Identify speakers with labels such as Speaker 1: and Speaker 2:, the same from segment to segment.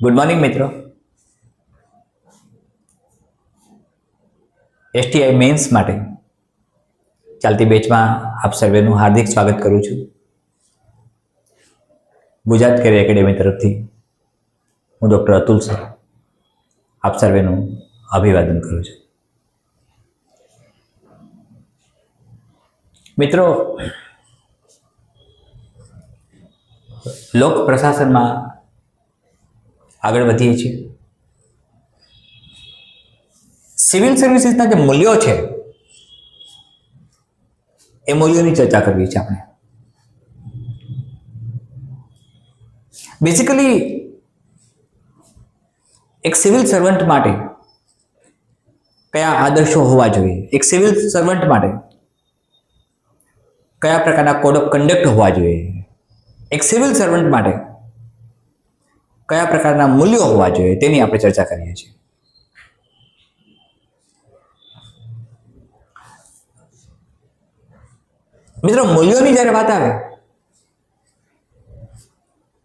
Speaker 1: Good morning મિત્રો. STI men's માટે ચાલતી બેચમાં આપ સર્વેનું હાર્દિક સ્વાગત કરું છું. ગુજરાત કેરિયર એકેડેમી તરફથી હું ડૉક્ટર અતુલ સર આપ સર્વેનું અભિવાદન કરું છું. મિત્રો, લોક પ્રશાસનમાં આગળ વધીએ છીએ. સિવિલ સર્વિસીસના જે મૂલ્યો છે એ મૂલ્યોની ચર્ચા કરવી છે આપણે. બેઝિકલી એક સિવિલ સર્વન્ટ માટે કયા આદર્શો હોવા જોઈએ, એક સિવિલ સર્વન્ટ માટે કયા પ્રકારના કોડ ઓફ કન્ડક્ટ હોવા જોઈએ, એક સિવિલ સર્વન્ટ માટે કયા પ્રકારના મૂલ્યો હોવા જોઈએ, તેની આપણે ચર્ચા કરીએ છીએ. મિત્રો, મૂલ્યોની જ્યારે વાત આવે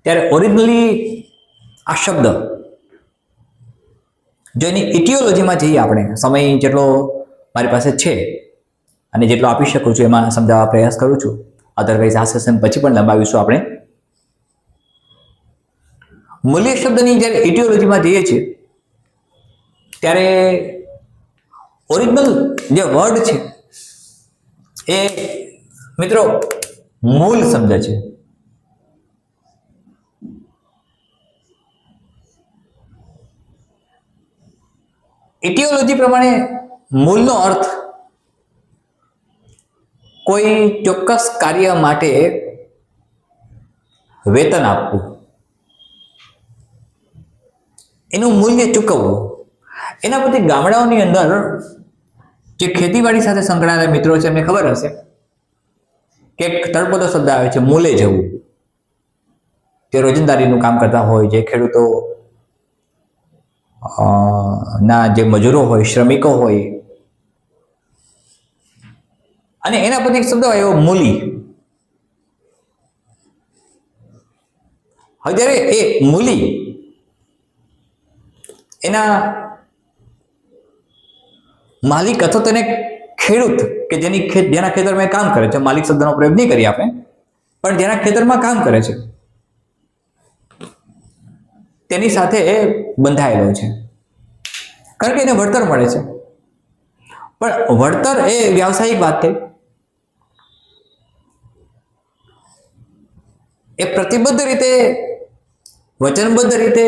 Speaker 1: ત્યારે ઓરિજિનલી આ શબ્દ જો એની ઇટિયોલોજીમાં જઈએ, આપણે સમય જેટલો મારી પાસે છે અને જેટલો આપી શકું છું એમાં સમજાવવા પ્રયાસ કરું છું. અધરવાઇઝ આ સેશન પછી પણ લંબાવીશું આપણે. મૂલ્ય શબ્દની જ્યારે ઇટિયોલોજીમાં જઈએ છીએ ત્યારે ઓરિજિનલ જે વર્ડ છે એ મિત્રો મૂળ શબ્દ છે. ઇટિયોલોજી પ્રમાણે મૂળનો અર્થ કોઈ ચોક્કસ કાર્ય માટે વેતન આપવું, એનું મૂલ્ય ચૂકવવું. એના પછી ગામડાઓની અંદર જે ખેતીવાડી સાથે સંકળાયેલા મિત્રો છે એમને ખબર હશે કે એક તળપદો શબ્દ આવે છે, મૂલે જવું. જે રોજંદારીનું કામ કરતા હોય, જે ખેડૂતો ના જે મજૂરો હોય, શ્રમિકો હોય, અને એના પછી એક શબ્દ આવ્યો મૂલી. હવે જ્યારે એ મૂલી એના માલિક અથવા તેને ખેડૂત કે જેના ખેતરમાં કામ કરે છે, માલિક શબ્દનો પ્રયોગ નહીં કરીએ આપણે, પણ જેના ખેતરમાં કામ કરે છે તેની સાથે એ બંધાયેલો છે, કારણ કે એને વળતર મળે છે. પણ વળતર એ વ્યાવસાયિક વાત થઈ, એ પ્રતિબદ્ધ રીતે, વચનબદ્ધ રીતે,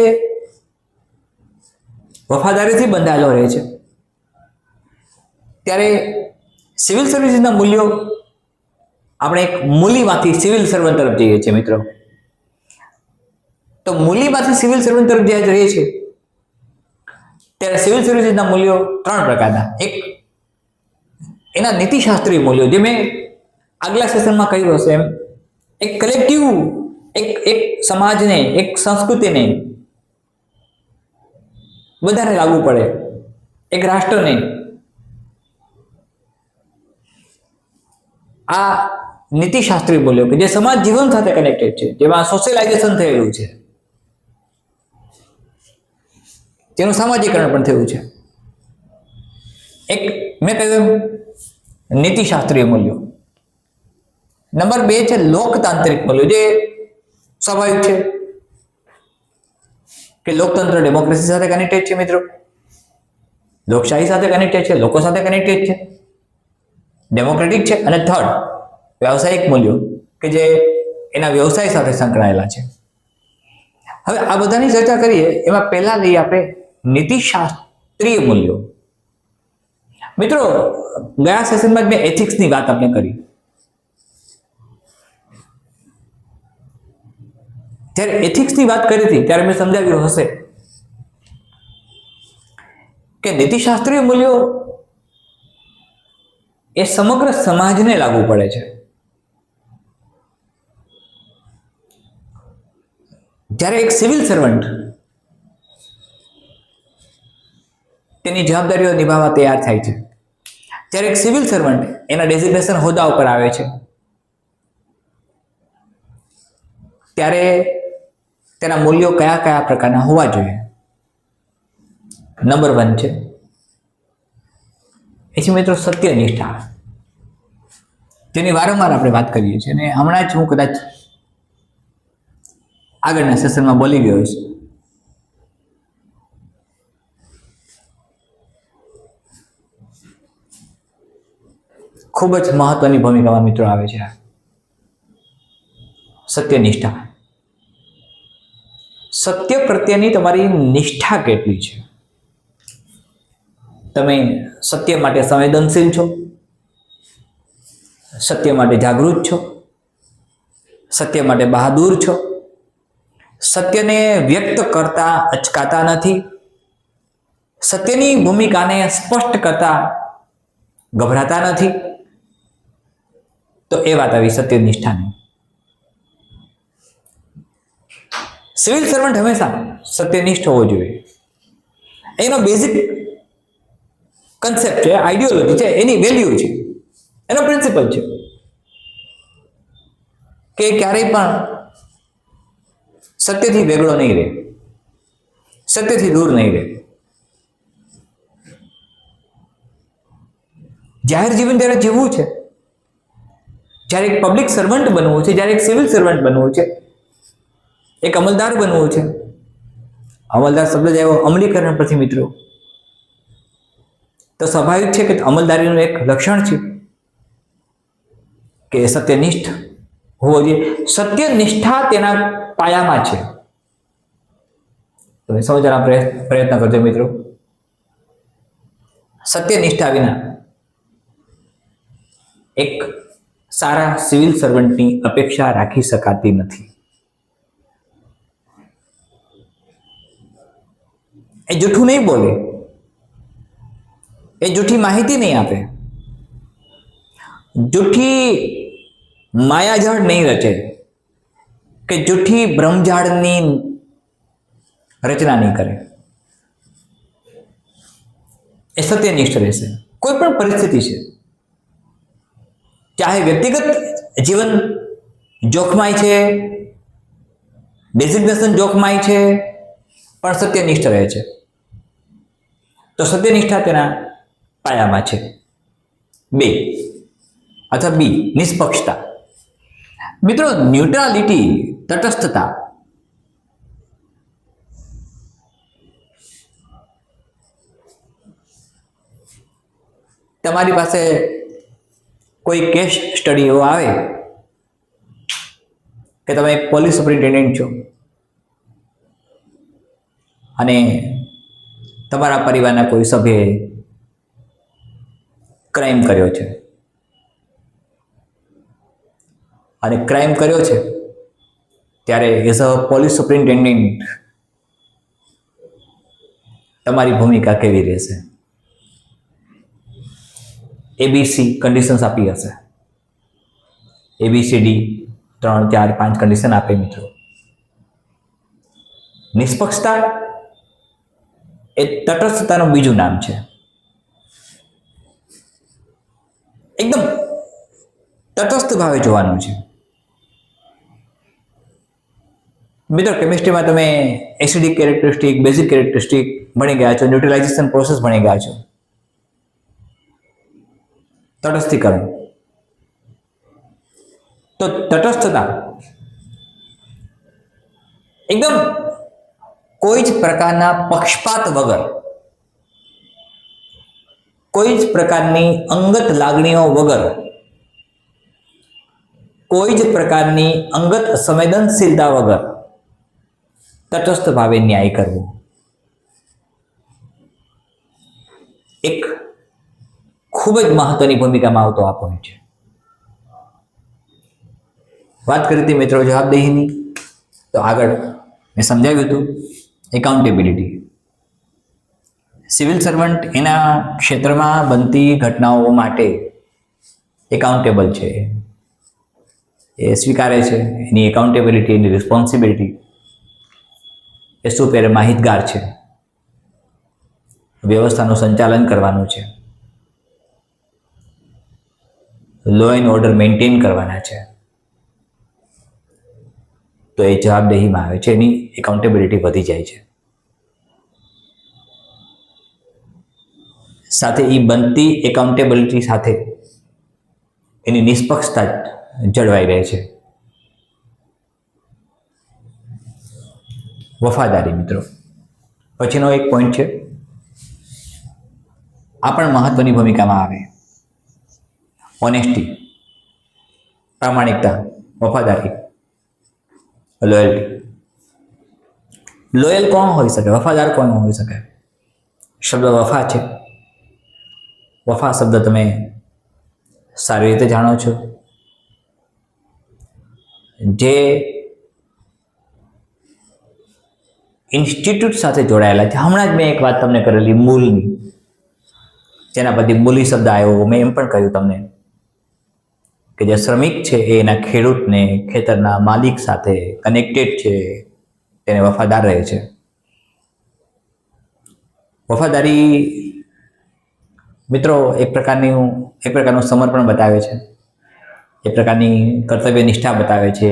Speaker 1: વફાદારીથી બંધાયેલો રહે છે. ત્યારે સિવિલ સર્વિસીસના મૂલ્યો આપણે એક મૂલીમાંથી સિવિલ સર્વન્ટ તરફ જઈએ છીએ મિત્રો. તો મૂલીમાંથી સિવિલ સર્વન્ટ તરફ જ્યારે જઈએ છીએ ત્યારે સિવિલ સર્વિસીસના મૂલ્યો ત્રણ પ્રકારના. એક એના નીતિશાસ્ત્રીય મૂલ્યો, જે મેં આગલા સેશનમાં કહ્યું હશે એમ, એક કલેક્ટિવ, એક સમાજને, એક સંસ્કૃતિને બધાને લાગુ પડે, એક રાષ્ટ્રને. આ નીતિશાસ્ત્રીય મૂલ્યો કે જે સમાજ જીવન સાથે કનેક્ટેડ છે, જેમાં સોશિયલાઇઝેશન થયેલું છે, જેનું સામાજિકરણ પણ થયું છે. એક મેં કહ્યું નીતિશાસ્ત્રીય મૂલ્યો. નંબર 2 છે લોકતાંત્રિક મૂલ્યો, જે સ્વાભાવિક છે કે લોકતંત્ર ડેમોક્રેસી સાથે કનેક્ટેડ છે મિત્રો, લોકશાહી સાથે કનેક્ટેડ છે, લોકો સાથે કનેક્ટેડ છે, ડેમોક્રેટિક છે. અને થર્ડ વ્યવસાયિક મૂલ્યો કે જે એના વ્યવસાય સાથે સંકળાયેલા છે. હવે આ બધાની ચર્ચા કરીએ એમાં પહેલા લઈએ આપણે નીતિશાસ્ત્રીય મૂલ્યો. મિત્રો, ગયા સેશનમાં જ મેં એથિક્સની વાત આપણે કરી. જ્યારે એથિક્સની વાત કરી હતી ત્યારે મેં સમજાવ્યું હશે કે નીતિશાસ્ત્રીય મૂલ્યો એ સમગ્ર સમાજને લાગુ પડે છે. જ્યારે એક સિવિલ સર્વન્ટ તેની જવાબદારીઓ નિભાવવા તૈયાર થાય છે, ત્યારે એક સિવિલ સર્વન્ટ એના ડેઝિગ્નેશન હોદ્દા ઉપર આવે છે, ત્યારે તેના મૂલ્યો કયા કયા પ્રકારના હોવા જોઈએ? નંબર 1 છે એ છે મિત્રો સત્યનિષ્ઠા, જેની વારંવાર આપણે વાત કરીએ છીએ અને હમણાં જ હું કદાચ આગળના સેશનમાં બોલી ગયો છું. ખૂબ જ મહત્વની ભૂમિકામાં મિત્રો આવે છે સત્યનિષ્ઠા. સત્ય પ્રત્યેની તમારી નિષ્ઠા કેટલી છે? તમે સત્ય માટે સંવેદનશીલ છો? સત્ય માટે જાગૃત છો? સત્ય માટે બહાદુર છો? સત્યને વ્યક્ત કરતા અચકાતા નથી? સત્યની ભૂમિકાને સ્પષ્ટ કરતા ગભરાતા નથી? તો એ વાત આવી સત્યનિષ્ઠાની. સિવિલ સર્વન્ટ હંમેશા સત્યનિષ્ઠ હોવો જોઈએ. એનો બેઝિક કન્સેપ્ટ છે, આઈડિયોલોજી છે, એની વેલ્યુ છે, એનો પ્રિન્સિપલ છે કે ક્યારેય પણ સત્યથી વેગળો નહીં રહે, સત્યથી દૂર નહીં રહે. જાહેર જીવન જ્યારે જીવવું છે, જ્યારે એક પબ્લિક સર્વન્ટ બનવું છે, જ્યારે એક સિવિલ સર્વન્ટ બનવું છે, એક અમલદાર બનવું છે. અમલદાર શબ્દ જ આવ્યો અમલીકરણ પરથી મિત્રો. તો સ્વાભાવિક છે કે અમલદારીનું એક લક્ષણ છે કે સત્યનિષ્ઠ હોવો જોઈએ. સત્યનિષ્ઠા તેના પાયામાં છે. તમે સમજવાનો પ્રયત્ન કરજો મિત્રો. સત્યનિષ્ઠા વિના એક સારા સિવિલ સર્વન્ટની અપેક્ષા રાખી શકાતી નથી. એ જૂઠું નહીં બોલે, એ જૂઠી માહિતી નહીં આપે, જૂઠી માયાજાળ નહીં રચે કે જૂઠી બ્રહ્મજાળની રચના નહીં કરે. એ સત્યનિષ્ઠ રહેશે કોઈ પણ પરિસ્થિતિ છે. ચાહે વ્યક્તિગત જીવન જોખમાય છે, ડેઝિગ્નેશન જોખમાય છે, પણ સત્યનિષ્ઠ રહે છે. તો સત્યનિષ્ઠા તેના પાયામાં છે. 2 અથવા બી નિષ્પક્ષતા. મિત્રો ન્યુટ્રાલિટી, તટસ્થતા તમારી પાસે કોઈ કેસ સ્ટડી એવો આવે કે તમે એક પોલીસ સુપરિન્ટેન્ડન્ટ છો અને તમારા પરિવારના કોઈ સભ્યએ ક્રાઇમ કર્યો છે અને ક્રાઇમ કર્યો છે ત્યારે એઝ અ પોલીસ સુપરિન્ટેન્ડન્ટ તમારી ભૂમિકા કેવી રહેશે? એબીસી કન્ડિશન્સ આપી હશે. ABCD 3 4 5 કન્ડિશન આપે મિત્રો. નિષ્પક્ષતા એ તટસ્થતાનું બીજું નામ છે. એકદમ તટસ્થ ભાવે જોવાનું છે. મિત્રો કેમિસ્ટ્રીમાં તમે એસિડિક કેરેક્ટરિસ્ટિક, બેઝિક કેરેક્ટરિસ્ટિક ભણી ગયા છો, ન્યુટ્રલાઇઝેશન પ્રોસેસ ભણી ગયા છો. તટસ્થીકરણ. તો તટસ્થતા એકદમ કોઈ જ પ્રકારના પક્ષપાત વગર, કોઈ જ પ્રકારની અંગત લાગણીઓ વગર, કોઈ જ પ્રકારની અંગત સંવેદનશીલતા વગર તટસ્થ ભાવે ન્યાય કરવો. એક ખૂબ જ મહત્વની ભૂમિકામાં આવતો આ પોઈન્ટ છે. વાત કરી હતી મિત્રો જવાબદેહીની, તો આગળ મેં સમજાવ્યું હતું એકાઉન્ટેબિલિટી. સિવિલ સર્વન્ટ એના ક્ષેત્રમાં બનતી ઘટનાઓ માટે એકાઉન્ટેબલ છે, એ સ્વીકારે છે એની એકાઉન્ટેબિલિટી, એની રિસ્પોન્સિબિલિટી. એ સુપેરે માહિતગાર છે, વ્યવસ્થાનું સંચાલન કરવાનું છે, લો એન્ડ ઓર્ડર મેન્ટેન કરવાના છે. તો એ જવાબદેહીમાં આવે છે, એની એકાઉન્ટેબિલિટી વધી જાય છે. સાથે એ બનતી એકાઉન્ટેબિલિટી સાથે એની નિષ્પક્ષતા જળવાઈ રહે છે. વફાદારી મિત્રો પછીનો એક પોઈન્ટ છે, આ પણ મહત્વની ભૂમિકામાં આવે. ઓનેસ્ટી, પ્રામાણિકતા, વફાદારી, લોયલ્ટી. લોયલ કોણ હોઈ શકે, વફાદાર કોણ હોઈ શકે? શબ્દ વફા છે. વફા શબ્દ તમે સારી રીતે જાણો છો. જે ઇન્સ્ટિટ્યૂટ સાથે જોડાયેલા છે. હમણાં જ મેં એક વાત તમને કરેલી મૂલની, જેના પરથી મૂલી શબ્દ આવ્યો. મેં એમ પણ કહ્યું તમને કે જે શ્રમિક છે એ એના ખેડૂતને, ખેતરના માલિક સાથે કનેક્ટેડ છે, તેને વફાદાર રહે છે. વફાદારી મિત્રો એક પ્રકારનું સમર્પણ બતાવે છે, એક પ્રકારની કર્તવ્ય નિષ્ઠા બતાવે છે,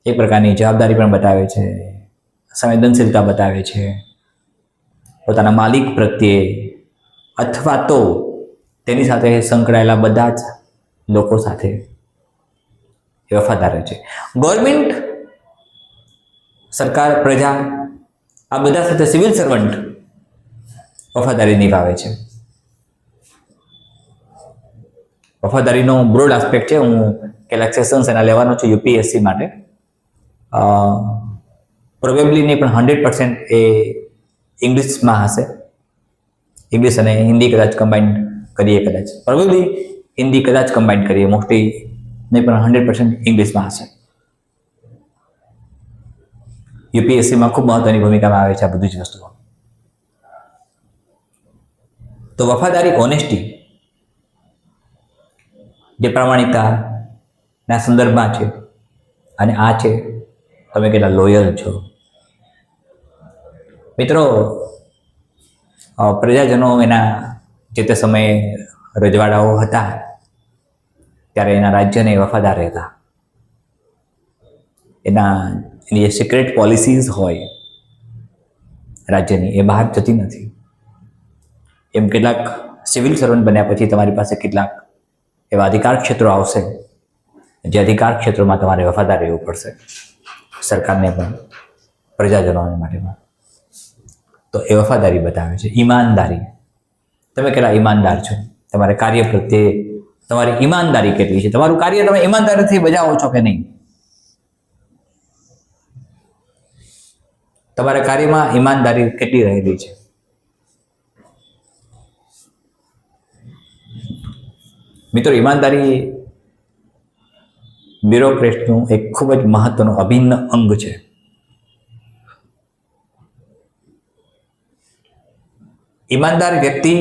Speaker 1: એક પ્રકારની જવાબદારી પણ બતાવે છે, સંવેદનશીલતા બતાવે છે પોતાના માલિક પ્રત્યે અથવા તો તેની સાથે સંકળાયેલા બધા જ લોકો સાથે એ વફાદાર રહે છે. ગવર્મેન્ટ, સરકાર, પ્રજા, આ બધા સાથે સિવિલ સર્વન્ટ વફાદારી નિભાવે છે. વફાદારીનો બ્રોડ આસ્પેક્ટ છે. હું કેટલાક સેશન્સ એના લેવાનો છું યુપીએસસી માટે. પ્રોબેબલી નહીં પણ 100% એ ઇંગ્લિશમાં હશે. ઇંગ્લિશ અને હિન્દી કદાચ કમ્બાઈન્ડ કરીએ, કદાચ પ્રોબેબલી હિન્દી કદાચ કમ્બાઈન્ડ કરીએ, મોસ્ટલી નહીં પણ 100% ઇંગ્લિશમાં હશે. યુપીએસસીમાં ખૂબ મહત્વની ભૂમિકામાં આવે છે આ બધી જ વસ્તુઓ. તો વફાદારી, ઓનેસ્ટી, જે પ્રામાણિકતાના સંદર્ભમાં છે, અને આ છે તમે કેટલા લોયલ છો. મિત્રો, પ્રજાજનો એના જે તે સમયે રજવાડાઓ હતા ત્યારે એના રાજ્યને વફાદાર રહેતા. એની જે સિક્રેટ પોલિસીઝ હોય રાજ્યની, એ બહાર જતી નથી. એમ કેટલાક સિવિલ સર્વન્ટ બન્યા પછી તમારી પાસે કેટલાક એવા અધિકાર ક્ષેત્રો આવશે, જે અધિકાર ક્ષેત્રોમાં તમારે વફાદાર રહેવું પડશે, સરકારને પણ, પ્રજાજનોને માટે પણ. તો એ વફાદારી બતાવે છે. ઈમાનદારી, તમે કેટલા ઈમાનદાર છો, તમારે કાર્ય પ્રત્યે તમારી ઈમાનદારી કેટલી છે, તમારું કાર્ય તમે ઈમાનદારીથી બજાવો છો કે નહીં, તમારા કાર્યમાં ઈમાનદારી કેટલી રહેલી છે. મિત્રો, ઈમાનદારી બ્યુરોક્રેટનું એક ખૂબ જ મહત્વનું અભિન્ન અંગ છે. ઈમાનદાર વ્યક્તિ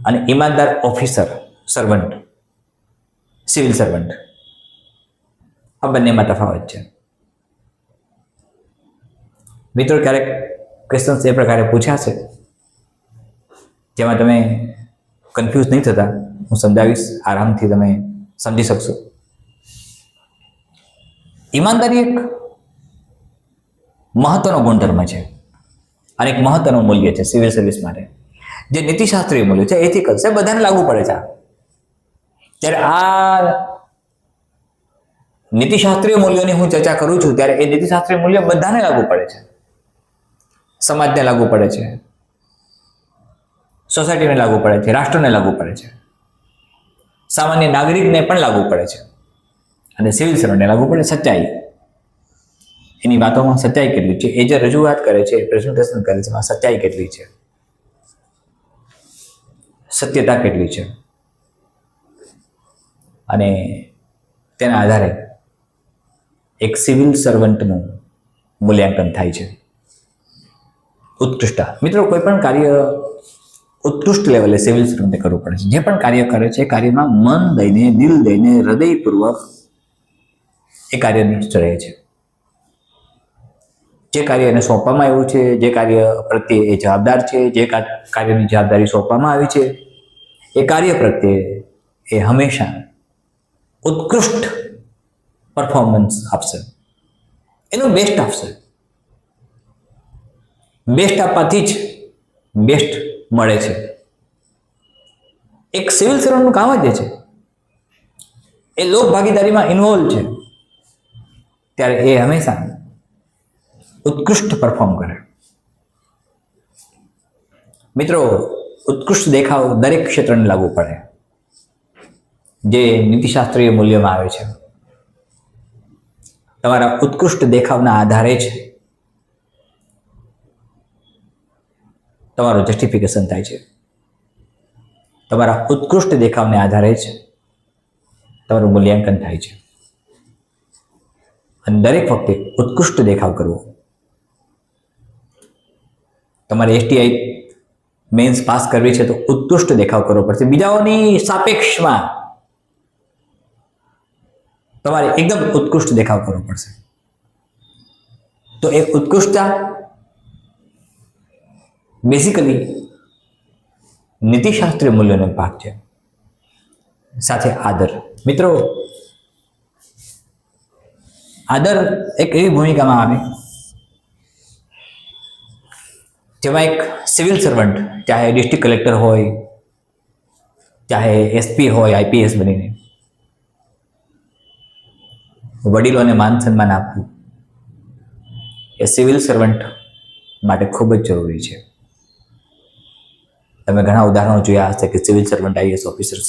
Speaker 1: અને ઈમાનદાર ઓફિસર, સર્વન્ટ, સિવિલ સર્વન્ટ, આ બંનેમાં તફાવત છે. મિત્રો, ક્યારેક ક્વેશ્ચન્સ એ પ્રકારે પૂછાશે જેમાં તમે કન્ફ્યુઝ નહીં થતા, હું સમજાવીશ, આરામથી તમે સમજી શકશો. ઈમાનદારી એક મહત્વનો ગુણધર્મ છે અને એક મહત્વનું મૂલ્ય છે સિવિલ સર્વિસ માટે. જે નીતિશાસ્ત્રીય મૂલ્ય છે, એથિકલ છે, બધાને લાગુ પડે છે. ત્યારે આ નીતિશાસ્ત્રીય મૂલ્યોની હું ચર્ચા કરું છું ત્યારે એ નીતિશાસ્ત્રીય મૂલ્ય બધાને લાગુ પડે છે. સમાજને લાગુ પડે છે, સોસાયટીને લાગુ પડે છે, રાષ્ટ્રને લાગુ પડે છે, સામાન્ય નાગરિકને પણ લાગુ પડે છે, અને સિવિલ સર્વન્ટને લાગુ પડે. સચ્ચાઈ, એની વાતોમાં સચ્ચાઈ કેટલી છે, એ જે રજૂઆત કરે છે, પ્રેઝન્ટેશન કરે છે, એમાં સચ્ચાઈ કેટલી છે, સત્યતા કેટલી છે, અને તેના આધારે એક સિવિલ સર્વન્ટનું મૂલ્યાંકન થાય છે. ઉત્કૃષ્ટતા, મિત્રો, કોઈ પણ કાર્ય ઉત્કૃષ્ટ લેવલે સિવિલ સર્વન્ટે કરવું પડે છે. જે પણ કાર્ય કરે છે, કાર્યમાં મન દઈને, દિલ દઈને, હૃદયપૂર્વક એ કાર્ય નિષ્ઠ રહે છે. જે કાર્ય એને સોંપવામાં આવ્યું છે, જે કાર્ય પ્રત્યે એ જવાબદાર છે, જે કાર્યની જવાબદારી સોંપવામાં આવી છે, એ કાર્ય પ્રત્યે એ હંમેશા ઉત્કૃષ્ટ પરફોર્મન્સ આપશે, એનું બેસ્ટ આપશે. બેસ્ટ આપવાથી જ બેસ્ટ મળે છે. એક સિવિલ સર્વન્ટનું કામ જ એ છે, એ લોક ભાગીદારીમાં ઇન્વોલ્વ છે, ત્યારે એ હંમેશા ઉત્કૃષ્ટ પરફોર્મ કરે. મિત્રો, ઉત્કૃષ્ટ દેખાવ દરેક ક્ષેત્રને લાગુ પડે, જે નીતિશાસ્ત્રીય મૂલ્યોમાં આવે છે. તમારા ઉત્કૃષ્ટ દેખાવના આધારે જ તમારું જસ્ટિફિકેશન થાય છે. તમારા ઉત્કૃષ્ટ દેખાવને આધારે જ તમારું મૂલ્યાંકન થાય છે. અને દરેક વખતે ઉત્કૃષ્ટ દેખાવ કરવો. તમારે STI મેન્સ પાસ કરવી છે તો ઉત્કૃષ્ટ દેખાવ કરવો પડશે. બીજાઓની સાપેક્ષમાં તમારે એકદમ ઉત્કૃષ્ટ દેખાવ કરવો પડશે. તો એ ઉત્કૃષ્ટતા બેઝિકલી નીતિશાસ્ત્રીય મૂલ્યોનો ભાગ છે. સાથે આદર. મિત્રો, આદર એક એવી ભૂમિકામાં આવે જેમાં એક સિવિલ સર્વન્ટ, ચાહે ડિસ્ટ્રિક્ટ કલેક્ટર હોય, ચાહે SP હોય, IPS બનીને વડીલોને માન સન્માન આપવું એ સિવિલ સર્વન્ટ માટે ખૂબ જ જરૂરી છે. તમે ઘણા ઉદાહરણો જોયા હશે કે સિવિલ સર્વન્ટ IAS ઓફિસર્સ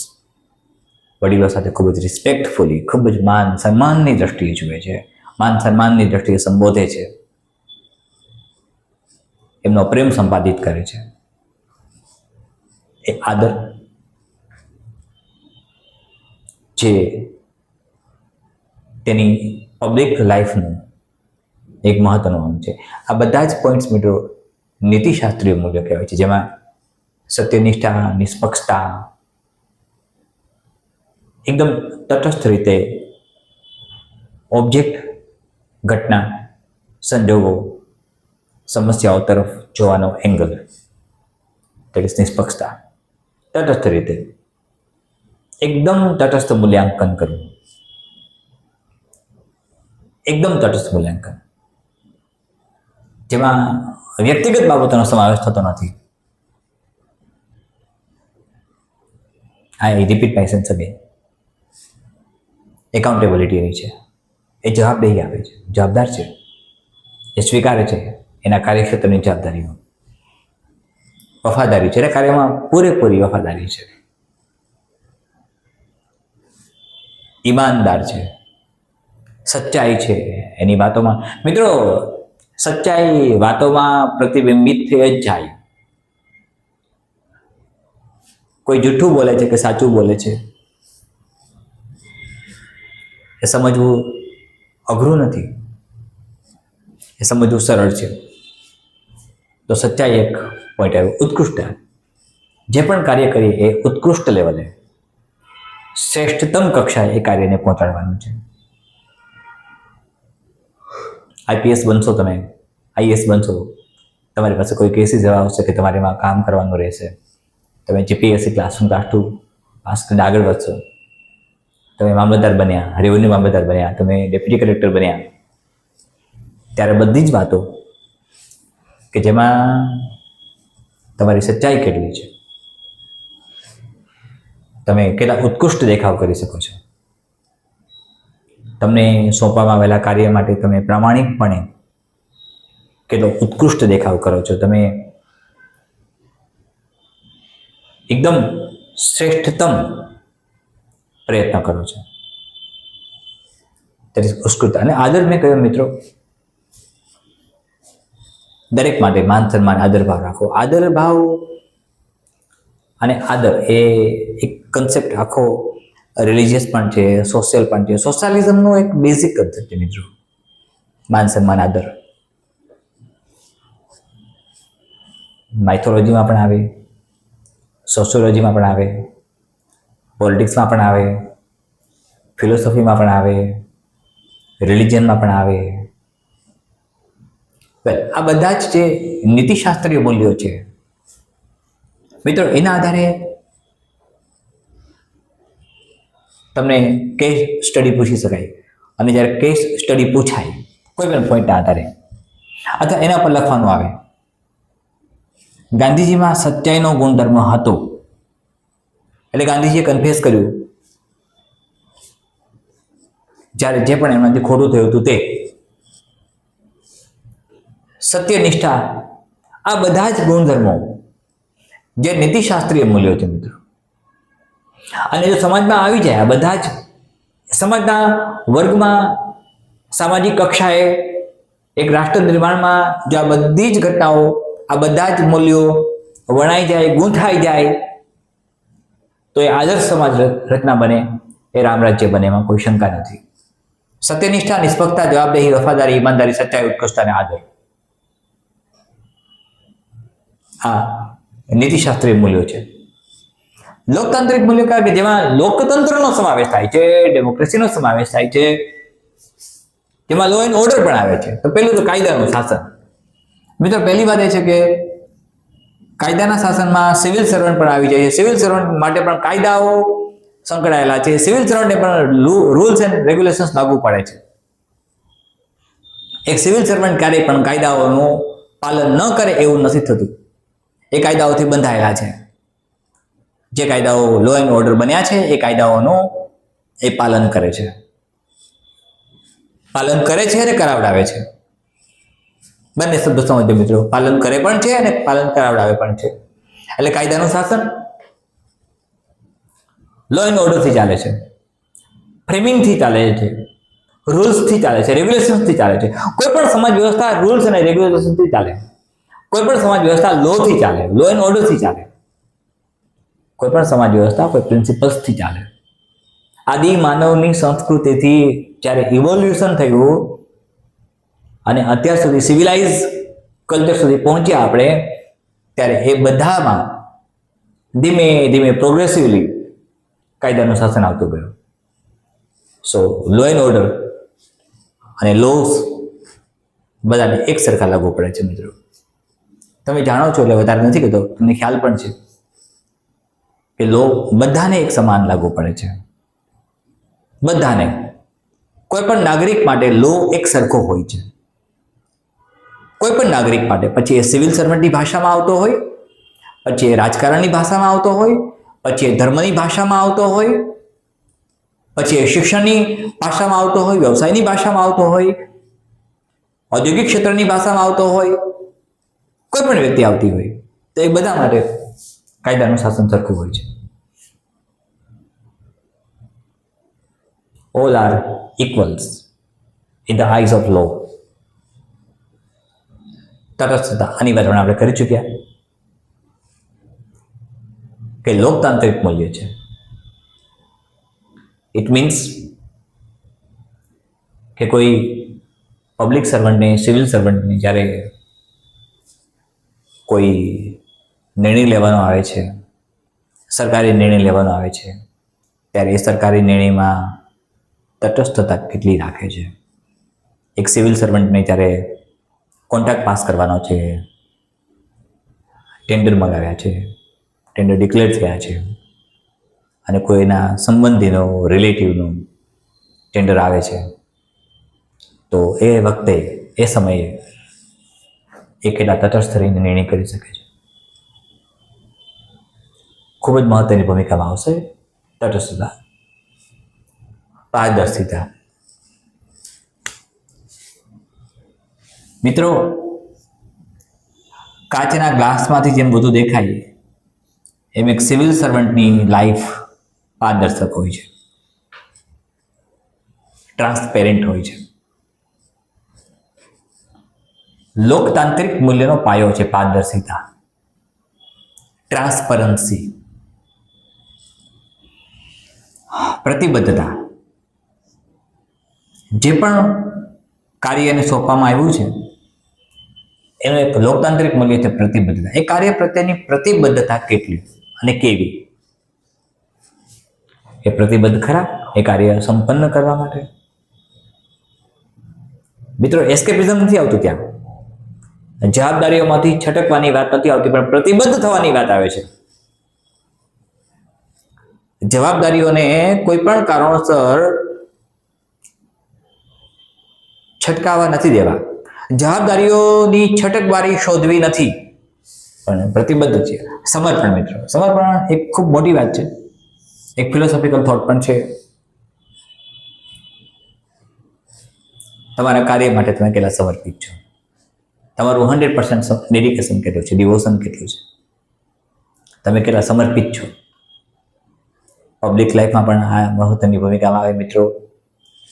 Speaker 1: વડીલો સાથે ખૂબ જ રિસ્પેક્ટફુલી, ખૂબ જ માન સન્માનની દ્રષ્ટિએ જુએ છે, માન સન્માનની દ્રષ્ટિએ સંબોધે છે, એમનો પ્રેમ સંપાદિત કરે છે. એ આદર જે તેની પબ્લિક લાઈફનું એક મહત્વનું અંગ છે. આ બધા જ પોઈન્ટ્સ મિત્રો નીતિશાસ્ત્રીય મૂલ્યો કહેવાય છે, જેમાં સત્યનિષ્ઠા, નિષ્પક્ષતા, એકદમ તટસ્થ રીતે ઓબ્જેક્ટ, ઘટના, સંજોગો, સમસ્યાઓ તરફ જોવાનો એંગલ, એટલે નિષ્પક્ષતા, તટસ્થ રીતે એકદમ તટસ્થ મૂલ્યાંકન કરવું, એકદમ તટસ્થ મૂલ્યાંકન જેમાં વ્યક્તિગત બાબતોનો સમાવેશ થતો નથી. I repeat myself again. Accountability એની છે, એ જવાબદેહી આપે છે, જવાબદાર છે, એ સ્વીકારે છે એના કાર્યક્ષેત્રની જવાબદારીઓ. વફાદારી છે, એટલે કાર્યમાં પૂરેપૂરી વફાદારી છે. ઈમાનદાર છે, સચ્ચાઈ છે એની વાતોમાં. મિત્રો, સચ્ચાઈ વાતોમાં પ્રતિબિંબિત થઈ જ જાય. કોઈ જૂઠું બોલે છે કે સાચું બોલે છે એ સમજવું અઘરું નથી, એ સમજવું સરળ છે. તો સચ્ચાઈ એક પોઈન્ટ આવ્યો. ઉત્કૃષ્ટ, જે પણ કાર્ય કરીએ એ ઉત્કૃષ્ટ લેવલે, શ્રેષ્ઠતમ કક્ષાએ એ કાર્યને પહોંચાડવાનું છે. IPS બનશો તમે, IAS બનશો, તમારી પાસે કોઈ કેસીસ એવા આવશે કે તમારે એમાં કામ કરવાનું રહેશે. તમે GPSC ક્લાસ 1 ક્લાસ 2 પાસ કરીને આગળ વધશો, તમે મામલતદાર બન્યા, રેવન્યુ મામલતદાર બન્યા, તમે ડેપ્યુટી કલેક્ટર બન્યા, ત્યારે બધી જ વાતો કે જેમાં તમારી સચ્ચાઈ કેટલી છે, તમે કેટલા ઉત્કૃષ્ટ દેખાવ કરી શકો છો, તમને સોંપવામાં આવેલા કાર્ય માટે તમે પ્રામાણિકપણે કેટલો ઉત્કૃષ્ટ દેખાવ કરો છો, તમે એકદમ શ્રેષ્ઠતમ પ્રયત્ન કરો છો, ત્યારે ઉત્કૃષ્ટ. અને આદર મેં કહ્યું મિત્રો, દરેક માટે માન સન્માન, આદર ભાવ રાખો. આદર ભાવ અને આદર એ એક કન્સેપ્ટ આખો રિલિજિયસ પણ છે, સોશિયલ પણ છે. સોશિયાલિઝમનો એક બેઝિક કન્સેપ્ટ છે મિત્રો, માન સન્માન, આદર. માઇથોલોજીમાં પણ આવે, સોશિયોલોજીમાં પણ આવે, પોલિટિક્સમાં પણ આવે, ફિલોસોફીમાં પણ આવે, રિલિજનમાં પણ આવે. આ બધા જ જે નીતિશાસ્ત્રીય મૂલ્યો છે મિત્રો, એના આધારે તમને કેસ સ્ટડી પૂછી શકાય, અને જ્યારે કેસ સ્ટડી પૂછાય કોઈ પણ પોઈન્ટના આધારે અથવા એના પર લખવાનું આવે, ગાંધીજીમાં સચ્ચાઈનો ગુણધર્મ હતો, એટલે ગાંધીજીએ કન્ફેસ કર્યું જ્યારે જે પણ એમાંથી ખોટું થયું હતું તે. સત્યનિષ્ઠા, આ બધા જ ગુણધર્મો જે નીતિશાસ્ત્રીય મૂલ્યો છે મિત્રો, અને જો સમાજમાં આવી જાય, આ બધા જ સમાજના વર્ગમાં, સામાજિક કક્ષાએ, એક રાષ્ટ્ર નિર્માણમાં જો આ બધી જ ઘટનાઓ, આ બધા જ મૂલ્યો વણાઈ જાય, ગૂંથાઈ જાય, તો એ આદર્શ સમાજ રચના બને, એ રામરાજ્ય બને, એમાં કોઈ શંકા નથી. સત્યનિષ્ઠા, નિષ્પક્ષતા, જવાબદેહી, વફાદારી, ઈમાનદારી, સચ્ચાઈ, ઉત્કૃષ્ટતા અને આદર, આ નીતિશાસ્ત્રીય મૂલ્યો છે. લોકતાંત્રિક મૂલ્યો કયા કે જેમાં લોકતંત્રનો સમાવેશ થાય છે, ડેમોક્રેસીનો સમાવેશ થાય છે, જેમાં લો એન્ડ ઓર્ડર પણ આવે છે. તો પહેલું તો કાયદાનું શાસન. મિત્રો, પહેલી વાત એ છે કે કાયદાના શાસનમાં સિવિલ સર્વન્ટ પણ આવી જાય છે. સિવિલ સર્વન્ટ માટે પણ કાયદાઓ સંકળાયેલા છે. સિવિલ સર્વન્ટને પણ રૂલ્સ એન્ડ રેગ્યુલેશન્સ લાગુ પડે છે. એક સિવિલ સર્વન્ટ ક્યારેય પણ કાયદાઓનું પાલન ન કરે એવું નથી થતું. એ કાયદાઓથી બંધાયેલા છે. જે કાયદાઓ લો એન્ડ ઓર્ડર બન્યા છે એ કાયદાઓનું એ પાલન કરે છે. પાલન કરે છે અને કરાવડાવે છે. બંને શબ્દો સમજો મિત્રો. પાલન કરે પણ છે અને પાલન કરાવડાવે પણ છે. એટલે કાયદાનું શાસન લો એન્ડ ઓર્ડરથી ચાલે છે, ફ્રેમિંગથી ચાલે છે, રૂલ્સથી ચાલે છે, રેગ્યુલેશન્સથી ચાલે છે. કોઈ પણ સમાજ વ્યવસ્થા રૂલ્સ અને રેગ્યુલેશન્સથી ચાલે. કોઈ પણ સમાજ વ્યવસ્થા લોથી ચાલે, લો એન્ડ ઓર્ડરથી ચાલે. કોઈ પણ સમાજ વ્યવસ્થા કોઈ પ્રિન્સિપલ્સથી ચાલે. આદિ માનવની સંસ્કૃતિથી જ્યારે ઇવોલ્યુશન થયું અને અત્યાર સુધી સિવિલાઇઝ કલ્ચર સુધી પહોંચ્યા આપણે, ત્યારે એ બધામાં ધીમે ધીમે પ્રોગ્રેસિવલી કાયદાનું શાસન આવતું ગયું. સો લો એન્ડ ઓર્ડર અને લોસ બધાને એક સરખા લાગુ પડે છે મિત્રો. તમે જાણો છો એટલે વધારે નથી કહેતો, તમને ખ્યાલ પણ છે કે લો બધાને એક સમાન લાગુ પડે છે. બધાને, કોઈ પણ નાગરિક માટે લો એક સરખો હોય છે. કોઈ પણ નાગરિક માટે, પછી એ સિવિલ સર્વન્ટની ભાષામાં આવતો હોય, પછી એ રાજકારણની ભાષામાં આવતો હોય, પછી એ ધર્મની ભાષામાં આવતો હોય, પછી એ શિક્ષણની ભાષામાં આવતો હોય, વ્યવસાયની ભાષામાં આવતો હોય, ઔદ્યોગિક ક્ષેત્રની ભાષામાં આવતો હોય, કોઈ પણ વ્યક્તિ આવતી હોય, તો એ બધા માટે કાયદાનું શાસન સરખું હોય છે. All are equals in the eyes of law. તટસ્થતા, આની વાત આપણે કરી ચૂક્યા કે લોકતાંત્રિક મૂલ્ય છે. ઇટ મીન્સ કે કોઈ પબ્લિક સર્વન્ટને, સિવિલ સર્વન્ટને જ્યારે કોઈ નિર્ણય લેવાનો આવે છે, સરકારી નિર્ણય લેવાનો આવે છે, ત્યારે એ સરકારી નિર્ણયમાં તટસ્થતા કેટલી રાખે છે. એક સિવિલ સર્વન્ટને જ્યારે કોન્ટ્રાક્ટ પાસ કરવાનો છે, ટેન્ડર મંગાવ્યા છે, ટેન્ડર ડિક્લેર થયા છે, અને કોઈના સંબંધીનો, રિલેટિવનું ટેન્ડર આવે છે, તો એ વખતે, એ સમયે એ કેટલા તટસ્થ રહીને નિર્ણય કરી શકે છે. ખૂબ જ મહત્વની ભૂમિકામાં આવશે તટસ્થતા, પારદર્શિતા. મિત્રો, કાચના ગ્લાસમાંથી જેમ બધું દેખાય એમ એક સિવિલ સર્વન્ટની લાઈફ પારદર્શક હોય છે, ટ્રાન્સપેરેન્ટ હોય છે. લોકતાંત્રિક મૂલ્યનો પાયો છે પારદર્શિતા, ટ્રાન્સપરન્સી, પ્રતિબદ્ધતા. જે પણ કાર્યને સોંપવામાં આવ્યું છે એનું એક લોકતાંત્રિક મૂલ્ય છે પ્રતિબદ્ધતા. એ કાર્ય પ્રત્યેની પ્રતિબદ્ધતા કેટલી અને કેવી? એ પ્રતિબદ્ધ ખરા એ કાર્ય સંપન્ન કરવા માટે? મિત્રો, એસ્કેપિઝમ નથી આવતું ત્યાં, જવાબદારીઓમાંથી છટકવાની વાત નથી આવતી, પણ પ્રતિબદ્ધ થવાની વાત આવે છે. જવાબદારીઓને કોઈ પણ કારણોસર છટકાવા નથી દેવા, જવાબદારીઓની છટકબારી શોધવી નથી, પણ પ્રતિબદ્ધ છે. સમર્પણ મિત્રો, સમર્પણ એક ખૂબ મોટી વાત છે, એક ફિલોસોફિકલ થોટ પણ છે. તમારા કાર્ય માટે તમે કેટલા સમર્પિત છો, તમારું 100% ડેડિકેશન કેટલું છે, ડિવોશન કેટલું છે, તમે કેટલા સમર્પિત છો. પબ્લિક લાઈફમાં પણ આ મહત્વની ભૂમિકામાં આવે મિત્રો.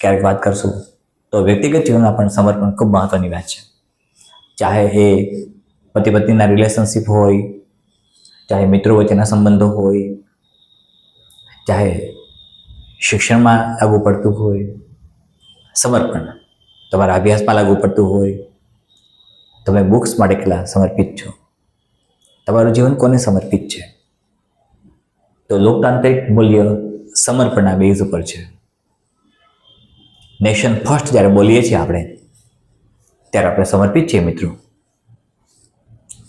Speaker 1: ક્યારેક વાત કરશું તો વ્યક્તિગત જીવનમાં પણ સમર્પણ ખૂબ મહત્વની વાત છે. ચાહે એ પતિ પત્નીના રિલેશનશિપ હોય, ચાહે મિત્રો વચ્ચેના સંબંધો હોય, ચાહે શિક્ષણમાં લાગુ પડતું હોય, સમર્પણ તમારા અભ્યાસમાં લાગુ પડતું હોય, તમે બુક્સ માટે કેટલા સમર્પિત છો, તમારું જીવન કોને સમર્પિત છે. તો લોકતાંત્રિક મૂલ્ય સમર્પણના બેઝ ઉપર છે. નેશન ફર્સ્ટ જ્યારે બોલીએ છીએ આપણે, ત્યારે આપણે સમર્પિત છીએ મિત્રો.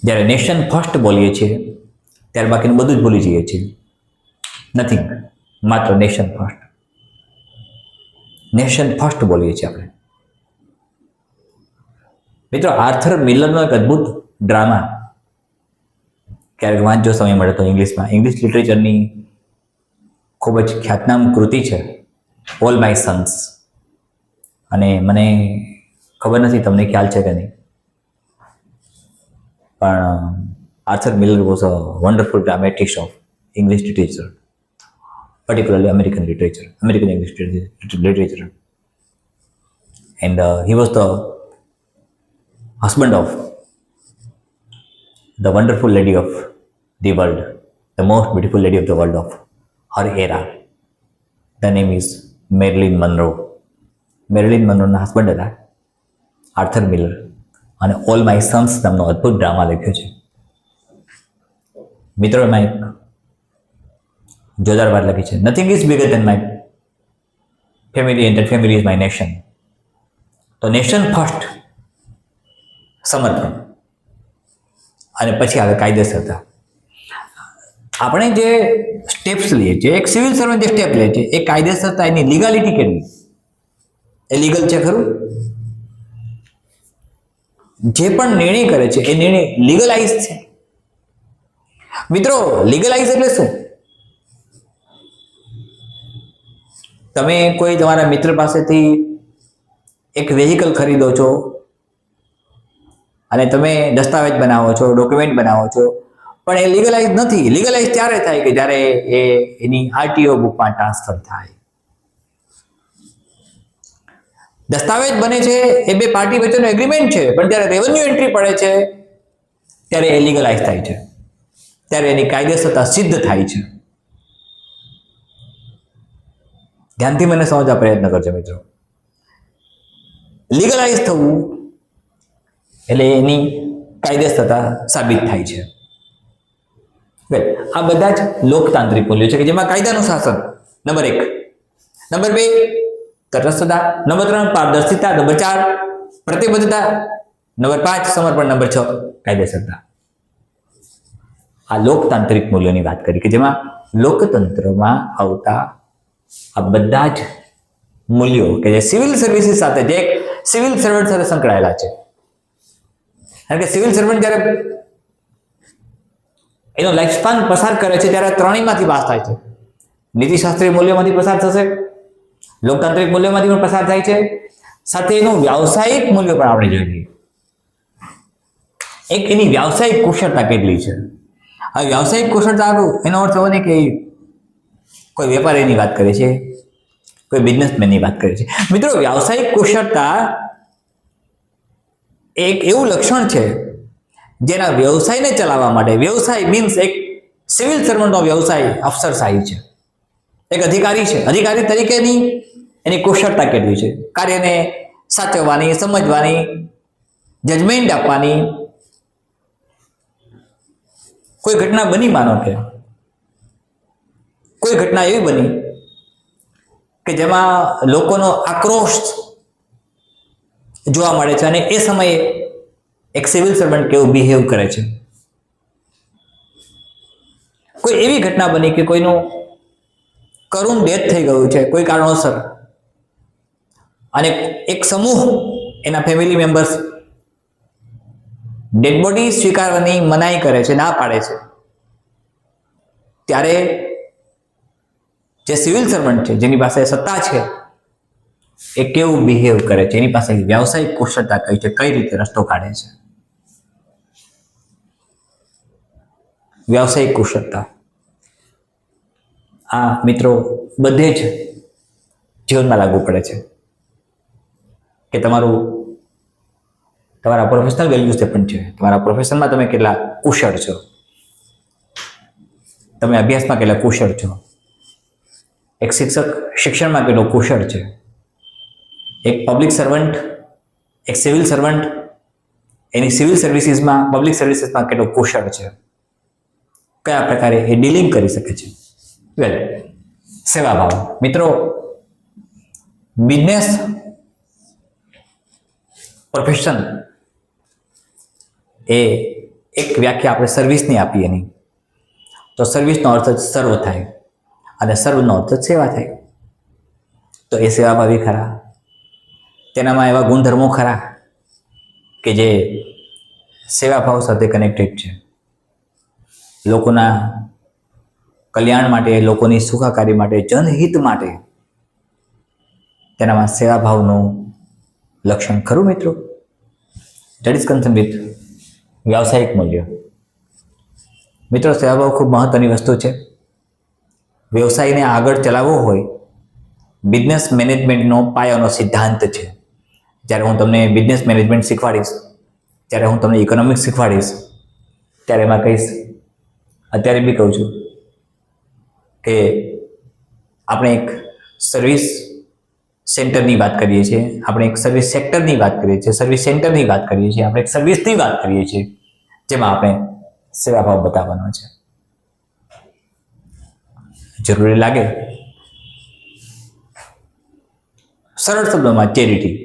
Speaker 1: જ્યારે નેશન ફર્સ્ટ બોલીએ છીએ ત્યારે બાકીનું બધું જ ભૂલી જઈએ છીએ. નથિંગ, માત્ર નેશન ફર્સ્ટ. નેશન ફર્સ્ટ બોલીએ છીએ આપણે મિત્રો. આર્થર મિલરનો એક અદ્ભુત ડ્રામા ક્યારેક વાંચજો સમય મળે તો ઇંગ્લિશમાં. ઇંગ્લિશ લિટરેચરની ખૂબ જ ખ્યાતનામ કૃતિ છે ઓલ માય સન્સ. અને મને ખબર નથી તમને ખ્યાલ છે કે નહીં, પણ Arthur Miller was a wonderful dramatist of English literature, particularly American literature, American English literature. And he was the husband of the wonderful lady of the world, the most beautiful lady of the world of her era. The name is Marilyn Monroe. Marilyn મનરોના husband હતા Arthur Miller, અને All My Sons નામનો અદ્ભુત drama લખ્યો છે મિત્રો. એમાં એક જોરદાર વાત લખી છે, nothing is bigger than my family and family is my nation. તો નેશન ફર્સ્ટ સમર્પણ, અને પછી આવે કાયદેસરતા. આપણે જે સ્ટેપ્સ લઈએ છીએ, એક સિવિલ સર્વન્ટ જે સ્ટેપ લે છે, એ કાયદેસરતા, એની લીગાલિટી કેટલી, એ લીગલ છે ખરું? જે પણ નિર્ણય કરે છે એ નિર્ણય લીગલાઇઝ છે મિત્રો. લીગલાઇઝ એટલે શું? તમે કોઈ તમારા મિત્ર પાસેથી એક વેહિકલ ખરીદો છો અને તમે દસ્તાવેજ બનાવો છો, ડોક્યુમેન્ટ બનાવો છો, પણ એ લીગલાઇઝ નથી. લીગલાઇઝ ત્યારે થાય કે જ્યારે એની આરટીઓ બુકમાં ટ્રાન્સફર થાય. દસ્તાવેજ બને છે એ બે પાર્ટી વચ્ચેનો એગ્રીમેન્ટ છે, પણ જ્યારે રેવન્યુ એન્ટ્રી પડે છે ત્યારે એ લીગલાઇઝ થાય છે, ત્યારે એની કાયદેસરતા સિદ્ધ થાય છે. ધ્યાનથી મને સમજવા પ્રયત્ન કરજો મિત્રો. લીગલાઇઝ થવું એટલે એની કાયદેસરતા સાબિત થાય છે. આ બધા જ લોકતાંત્રિક મૂલ્યો છે કે જેમાં કાયદાનું શાસન નંબર 1, નંબર 2 તટસ્થતા, નંબર 3 પારદર્શિતા, નંબર 4 પ્રતિબદ્ધતા, નંબર 5 સમર્પણ, નંબર 6 કાયદેસરતા. આ લોકતાંત્રિક મૂલ્યોની વાત કરી કે જેમાં લોકતંત્રમાં આવતા આ બધા જ મૂલ્યો કે જે સિવિલ સર્વિસીસ સાથે, જે એક સિવિલ સર્વન્ટ સાથે સંકળાયેલા છે. કારણ કે સિવિલ સર્વન્ટ જ્યારે એનો લાઈફ સ્પાન પસાર કરે છે ત્યારે ત્રણેયમાંથી પાસ થાય છે. નીતિશાસ્ત્રીય મૂલ્યોમાંથી પસાર થશે, લોકતાંત્રિક મૂલ્યોમાંથી પણ પસાર થાય છે, સાથે એનું વ્યાવસાયિક મૂલ્યો પણ આપણે જોઈએ. એક એની વ્યાવસાયિક કુશળતા કેટલી છે. હવે વ્યાવસાયિક કુશળતા એનો અર્થ એવો નહીં કે કોઈ વેપારીની વાત કરે છે, કોઈ બિઝનેસમેનની વાત કરે છે. મિત્રો, વ્યાવસાયિક કુશળતા એક એવું લક્ષણ છે જેના વ્યવસાયને ચલાવવા માટે, વ્યવસાય મીન્સ એક સિવિલ સર્વન્ટનો વ્યવસાય અફસરશાહી છે, એક અધિકારી છે. અધિકારી તરીકેની એની કુશળતા કેટલી છે, કાર્યને સાચવવાની, સમજવાની, જજમેન્ટ આપવાની. કોઈ ઘટના બની, માનો કે કોઈ ઘટના એવી બની કે જેમાં લોકોનો આક્રોશ જોવા મળે છે અને એ સમયે એક સિવિલ સર્વન્ટ કેવું બિહેવ કરે છે. કોઈ એવી ઘટના બની કે કોઈનું કરુણ ડેથ થઈ ગયું છે કોઈ કારણોસર અને એક સમૂહ એના ફેમિલી મેમ્બર્સ ડેડ બોડી સ્વીકારવાની મનાઈ કરે છે, ના પાડે છે, ત્યારે જે સિવિલ સર્વન્ટ છે, જેની પાસે સત્તા છે, એ કેવું બિહેવ કરે છે, એની પાસે વ્યાવસાયિક કુશળતા કઈ છે, કઈ રીતે રસ્તો કાઢે છે. વ્યાવસાયિક કુશળતા આ મિત્રો બધે જ જીવનમાં લાગુ પડે છે કે તમારા પ્રોફેશનલ વેલ્યુઝ જે પણ છે, તમારા પ્રોફેશનમાં તમે કેટલા કુશળ છો, તમે અભ્યાસમાં કેટલા કુશળ છો, એક શિક્ષક શિક્ષણમાં કેટલો કુશળ છે, એક પબ્લિક સર્વન્ટ, એક સિવિલ સર્વન્ટ એની સિવિલ સર્વિસીસમાં, પબ્લિક સર્વિસીસમાં કેટલો કુશળ છે, કયા પ્રકારે એ ડીલિંગ કરી શકે છે. વેલ, સેવાભાવ મિત્રો, બિઝનેસ પ્રોફેશન એ એક વ્યાખ્યા આપણે સર્વિસની આપીએ નહીં તો સર્વિસનો અર્થ જ સર્વ થાય અને સર્વનો અર્થ જ સેવા થાય. તો એ સેવાભાવી ખરા, તેનામાં એવા ગુણધર્મો ખરા કે જે સેવાભાવ સાથે કનેક્ટેડ છે. લોકોના કલ્યાણ માટે, લોકોની સુખાકારી માટે, જનહિત માટે તેનામાં સેવાભાવનું લક્ષણ ખરું મિત્રો. ધેટ ઇઝ કન્સર્ન વિથ વ્યાવસાયિક મૂલ્ય. મિત્રો, સેવાભાવ ખૂબ મહત્વની વસ્તુ છે. વ્યવસાયને આગળ ચલાવવો હોય, બિઝનેસ મેનેજમેન્ટનો પાયાનો સિદ્ધાંત છે. જ્યારે હું તમને બિઝનેસ મેનેજમેન્ટ શીખવાડીશ, ત્યારે હું તમને ઇકોનોમિક્સ શીખવાડીશ, ત્યારે એમાં કહીશ, અત્યારે બી કહું છું કે આપણે એક સર્વિસ સેન્ટરની વાત કરીએ છીએ, આપણે એક સર્વિસ સેક્ટરની વાત કરીએ છીએ, સર્વિસ સેન્ટરની વાત કરીએ છીએ, આપણે એક સર્વિસની વાત કરીએ છીએ, જેમાં આપણે સેવાભાવ બતાવવાનો છે. જરૂરી લાગે સરળ શબ્દોમાં ચેરિટી,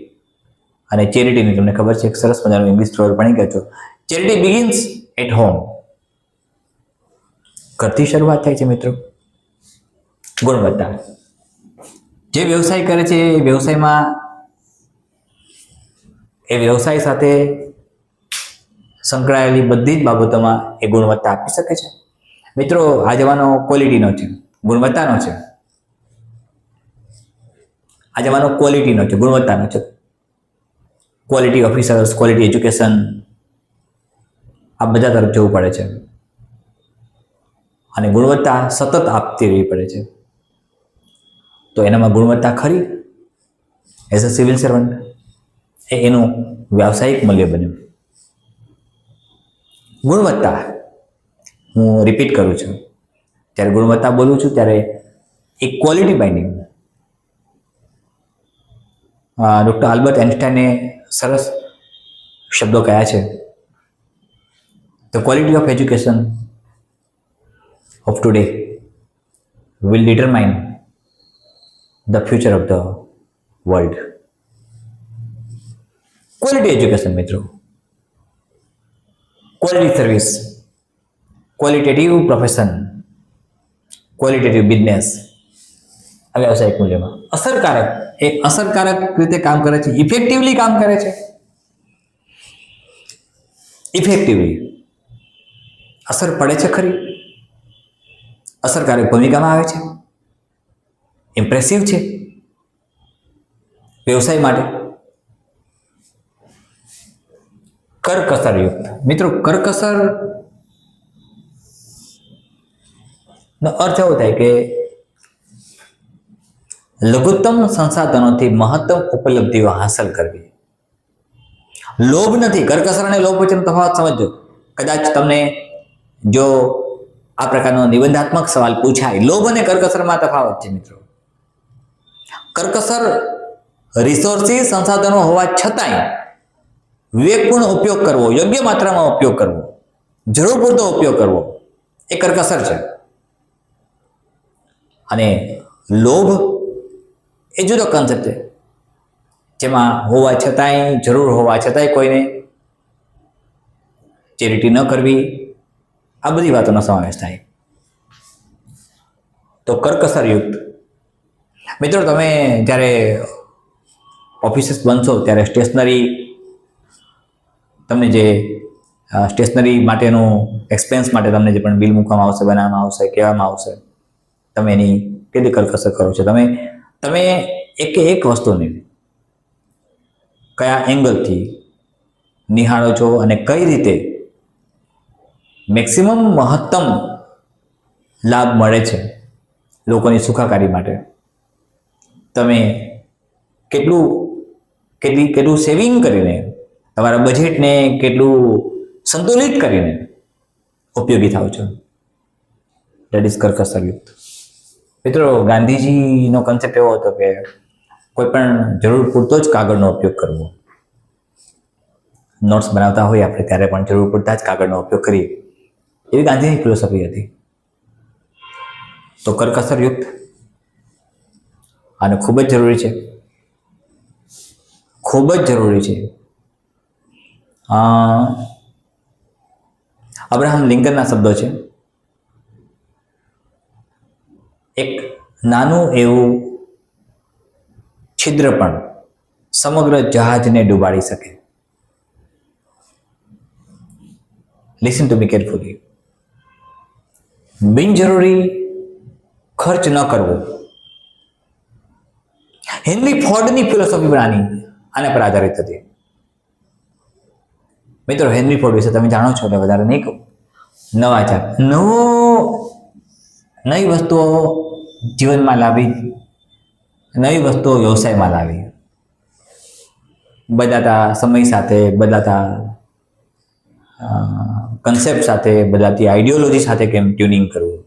Speaker 1: અને ચેરિટીની તમને ખબર છે, એક સરસ મજાનું ઇંગ્લિશ વર્ડ ભણી ગયા છો. Charity begins at home. ઘરથી શરૂઆત થાય છે મિત્રો. ગુણવત્તા, જે વ્યવસાય કરે છે એ વ્યવસાય સાથે સંકળાયેલી બધી જ બાબતોમાં એ ગુણવત્તા આપી શકે છે. મિત્રો, આ જમાનો ક્વોલિટીનો છે, ગુણવત્તાનો છે. આ જમાનો ક્વોલિટીનો છે, ગુણવત્તાનો છે. ક્વોલિટી ઓફિસર્સ, ક્વોલિટી એજ્યુકેશન, આ બધા તરફ જવું પડે છે અને ગુણવત્તા સતત આપતી રહેવી પડે છે. તો એનામાં ગુણવત્તા ખરી. એઝ અ સિવિલ સર્વન્ટ એ એનું વ્યાવસાયિક મૂલ્ય બન્યું. ગુણવત્તા, હું રિપીટ કરું છું, જ્યારે ગુણવત્તા બોલું છું ત્યારે એક ક્વોલિટી બાઇન્ડિંગ, ડૉક્ટર આલ્બર્ટ આઇન્સ્ટાઈને સરસ શબ્દો કયા છે. The quality of education of today will determine the future of the world. Quality education મિત્રો, quality service, qualitative profession, qualitative business આ વ્યવસાયિક મૂલ્યમાં અસરકારક રીતે કામ કરે છે, ઇફેક્ટિવલી કામ કરે છે. ઇફેક્ટિવલી અસર પડે છે ખરી, અસરકારક ભૂમિકામાં આવે છે, ઇમ્પ્રેસિવ છે વ્યવસાય માટે. કરકસરયુક્ત મિત્રો, કરકસર નો અર્થ એવો થાય કે લઘુત્તમ સંસાધનોથી મહત્તમ ઉપલબ્ધિઓ હાંસલ કરવી. લોભ નથી. કરકસર અને લોભ વચ્ચેનો તફાવત સમજો. કદાચ તમને જો આ પ્રકારનો નિબંધાત્મક સવાલ પૂછાય, લોભ અને કરકસરમાં તફાવત છે મિત્રો. કરકસર રિસોર્સિસ, સંસાધનો હોવા છતાંય વિવેકપૂર્ણ ઉપયોગ કરવો, યોગ્ય માત્રામાં ઉપયોગ કરવો, જરૂર પૂરતો ઉપયોગ કરવો, એ કરકસર છે. અને લોભ એ જુદો કન્સેપ્ટ છે, જેમાં હોવા છતાંય, જરૂર હોવા છતાંય કોઈને ચેરિટી ન કરવી, આ બધી વાતોનો સમાવેશ થાય. તો કરકસરયુક્ત મિત્રો, તમે જ્યારે ઓફિસીસ બનશો ત્યારે તમને જે સ્ટેશનરી માટેનું એક્સપેન્સ માટે તમને જે પણ બિલ મૂકવામાં આવશે, બનાવવામાં આવશે, કહેવામાં આવશે, તમે એની કેટલી કરકસર કરો છો? તમે એક વસ્તુને કયા એંગલથી નિહાળો છો અને કઈ રીતે મેક્સિમમ મહત્તમ લાભ મળે છે લોકોની સુખાકારી માટે? તમે કેટલું સેવિંગ કરીને, તમારા બજેટને કેટલું સંતુલિત કરીને ઉપયોગી થાવ છો? દેટ ઇઝ કરકસરયુક્ત. મિત્રો, ગાંધીજીનો કન્સેપ્ટ એવો હતો કે કોઈ પણ જરૂર પૂરતો જ કાગળનો ઉપયોગ કરવો. નોટ્સ બનાવતા હોય આપણે ત્યારે પણ જરૂર પૂરતા જ કાગળનો ઉપયોગ કરીએ, એવી ગાંધીની ફિલોસોફી હતી. તો કરકસરયુક્ત અને ખૂબ જ જરૂરી છે, ખૂબ જ જરૂરી છે. અબ્રાહમ લિંકનના શબ્દો છે, એક નાનું એવું છિદ્ર પણ સમગ્ર જહાજને ડૂબાડી શકે. Listen to me carefully. બિનજરૂરી ખર્ચ ન કરવો. હેનરી ફોર્ડની ફિલોસોફી પણ આના પર આધારિત હતી. મિત્રો, હેનરી ફોર્ડ વિશે તમે જાણો છો એટલે વધારે નહીં કહું. નવાચાર, નવી વસ્તુઓ જીવનમાં લાવી, નવી વસ્તુઓ વ્યવસાયમાં લાવી, બદલાતા સમય સાથે, બદલાતા કન્સેપ્ટ સાથે, બદલાતી આઈડિયોલોજી સાથે કેમ ટ્યુનિંગ કરવું,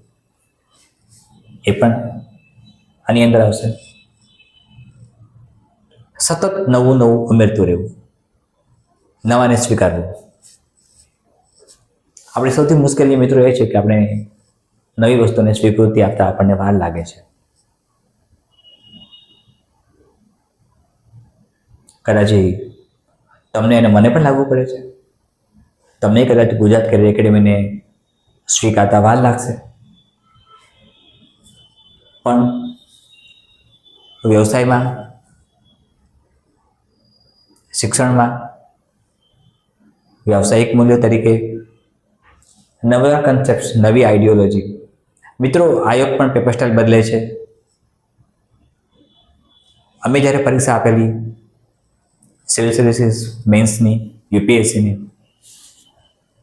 Speaker 1: એ પણ આની અંદર આવશે. સતત નવું ઉમેરતું રહેવું, નવાને સ્વીકારવું. આપણી સૌથી મુશ્કેલી મિત્રો એ છે કે આપણે નવી વસ્તુને સ્વીકૃતિ આપતા આપણને વાર લાગે છે. કદાચ તમને અને મને પણ લાગુ પડે છે. તમને કદાચ ગુજરાત કેરિયર એકેડેમીને સ્વીકારતા વાર લાગશે, પણ વ્યવસાયમાં, શિક્ષણમાં, વ્યવસાયિક મૂલ્યો તરીકે નવા કન્સેપ્ટ, નવી આઈડિયોલોજી. મિત્રો, આયોગ પણ પેપર સ્ટાઇલ બદલે છે. અમે જ્યારે પરીક્ષા આપેલી સિવિલ સર્વિસીસ મેન્સની, યુપીએસસીની,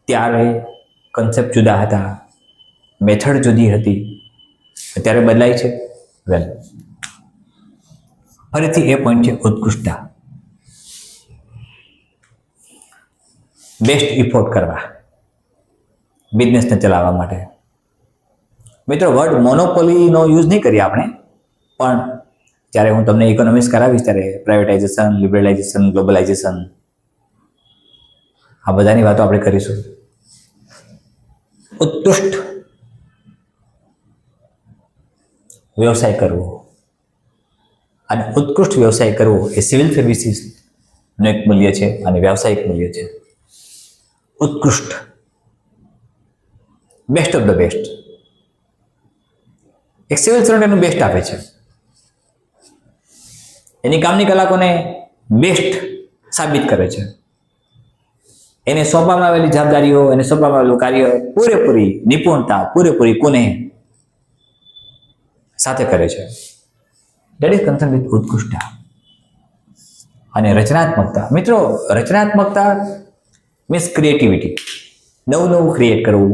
Speaker 1: ત્યારે કન્સેપ્ટ જુદા હતા, મેથડ જુદી હતી. અત્યારે બદલાય છે. વેલ, ફરીથી એ પોઈન્ટ છે ઉત્કૃષ્ટતા. બેસ્ટ ઇફોર્ટ કરવા બિઝનેસને ચલાવવા માટે. મિત્રો, વર્ડ મોનોપોલીનો યુઝ નહીં કરીએ આપણે, પણ જ્યારે હું તમને ઇકોનોમિક્સ કરાવીશ ત્યારે પ્રાઇવેટાઇઝેશન, લિબરલાઇઝેશન, ગ્લોબલાઇઝેશન, આ બધાની વાતો આપણે કરીશું. ઉત્કૃષ્ટ વ્યવસાય કરવો અને ઉત્કૃષ્ટ વ્યવસાય કરવો એ સિવિલ સર્વિસીસનું એક મૂલ્ય છે અને વ્યવસાયિક મૂલ્ય છે. ઉત્કૃષ્ટ, બેસ્ટ ઓફ ધ બેસ્ટ. એક સિવિલ સર્વન્ટ એનું બેસ્ટ આપે છે, એની કામની કલાકોને બેસ્ટ સાબિત કરે છે. એને સોંપવામાં આવેલી જવાબદારીઓ, એને સોંપવામાં આવેલું કાર્ય પૂરેપૂરી નિપુણતા, પૂરેપૂરી કોને સાથે કરે છે. દેટ ઇઝ કન્સર્ન વિથ ઉત્કૃષ્ટતા. અને રચનાત્મકતા. મિત્રો, રચનાત્મકતા મીન્સ ક્રિએટિવિટી. નવું ક્રિએટ કરવું,